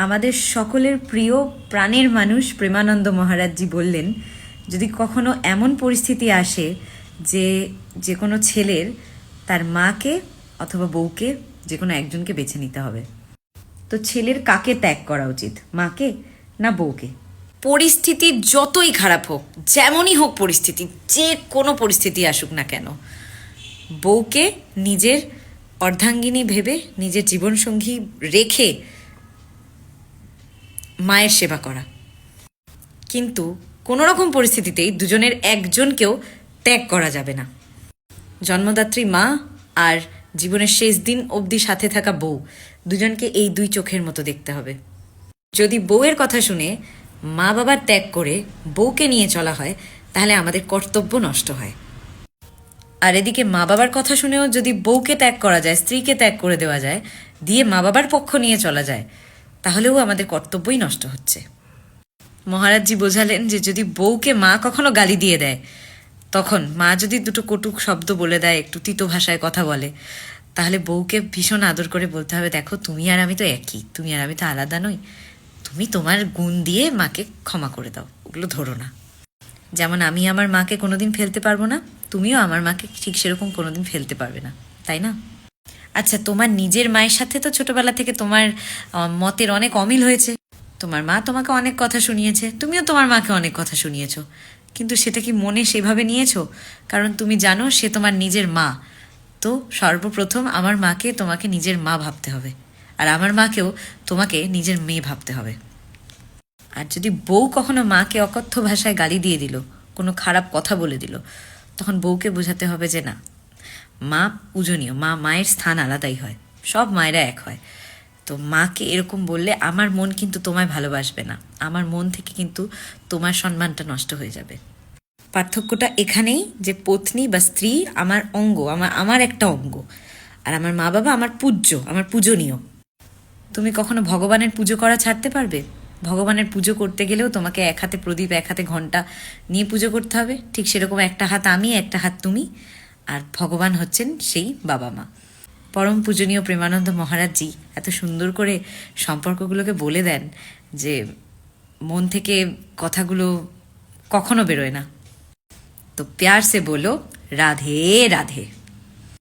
আমাদের সকলের প্রিয় প্রাণের মানুষ প্রেমানন্দ মহারাজজি বললেন, যদি কখনো এমন পরিস্থিতি আসে যে যে কোনো ছেলের তার মাকে অথবা বউকে যে কোনো একজনকে বেছে নিতে হবে, তো ছেলের কাকে ত্যাগ করা উচিত, মাকে না বউকে? পরিস্থিতি যতই খারাপ হোক, যেমনই হোক পরিস্থিতি, যে কোনো পরিস্থিতি আসুক না কেন, বউকে নিজের অর্ধাঙ্গিনী ভেবে নিজের জীবনসঙ্গী রেখে মায়ের সেবা করা। কিন্তু কোনো রকম পরিস্থিতিতেই দুজনের একজনকেও ত্যাগ করা যাবে না। জন্মদাত্রী মা আর জীবনের শেষ দিন অবধি সাথে থাকা বউ, দুজনকে এই দুই চোখের মতো দেখতে হবে। যদি বউয়ের কথা শুনে মা বাবার ত্যাগ করে বউকে নিয়ে চলা হয়, তাহলে আমাদের কর্তব্য নষ্ট হয়। আর এদিকে মা বাবার কথা শুনেও যদি বউকে ত্যাগ করা যায়, স্ত্রীকে ত্যাগ করে দেওয়া যায়, দিয়ে মা বাবার পক্ষ নিয়ে চলা যায়, তাহলেও আমাদের কর্তব্যই নষ্ট হচ্ছে। মহারাজজি বোঝালেন যে যদি বউকে মা কখনো গালি দিয়ে দেয়, তখন মা যদি দুটো কটুক শব্দ বলে দেয়, একটু তিতো ভাষায় কথা বলে, তাহলে বউকে ভীষণ আদর করে বলতে হবে, দেখো তুমি আর আমি তো একই, তুমি আর আমি তো আলাদা নই, তুমি তোমার গুণ দিয়ে মাকে ক্ষমা করে দাও, ওগুলো ধরো না। যেমন আমি আমার মাকে কোনোদিন ফেলতে পারবো না, তুমিও আমার মাকে ঠিক সেরকম কোনোদিন ফেলতে পারবে না, তাই না? আচ্ছা, তোমার নিজের মায়ের সাথে তো ছোটবেলা থেকে তোমার মতের অনেক অমিল হয়েছে। তোমার মা তোমাকে অনেক কথা শুনিয়েছে, তুমিও তোমার মাকে অনেক কথা শুনিয়েছো, কিন্তু সেটা কি মনে সেভাবে নিয়েছো? কারণ তুমি জানো সে তোমার নিজের মা। তো সর্বপ্রথম আমার মাকে তোমাকে নিজের মা ভাবতে হবে, আর আমার মাকেও তোমাকে নিজের মেয়ে ভাবতে হবে। আর যদি বউ কখনো মাকে অকথ্য ভাষায় গালি দিয়ে দিল, কোনো খারাপ কথা বলে দিল, তখন বউকে বোঝাতে হবে যে না, মা পূজনীয়, মায়ের স্থান আলাদাই হয়, সব মায়েরা এক হয়। তো মাকে এরকম বললে আমার মন কিন্তু তোমায় ভালোবাসবে না, আমার মন থেকে কিন্তু তোমার সম্মানটা নষ্ট হয়ে যাবে। পার্থক্যটা এখানেই যে পত্নী বা স্ত্রী আমার অঙ্গ, আমার একটা অঙ্গ, আর আমার মা বাবা আমার পূজ্য, আমার পূজনীয়। তুমি কখনো ভগবানের পুজো করা ছাড়তে পারবে? ভগবানের পুজো করতে গেলেও তোমাকে এক হাতে প্রদীপ, এক হাতে ঘণ্টা নিয়ে পুজো করতে হবে। ঠিক সেরকম একটা হাত আমি, একটা হাত তুমি, আর ভগবান হচ্ছেন সেই বাবা মা। পরম পূজনীয় প্রেমানন্দ মহারাজজি এত সুন্দর করে সম্পর্কগুলোকে বলে দেন যে মন থেকে কথাগুলো কখনো বেরোয় না। তো প্যার সে বলো, রাধে রাধে।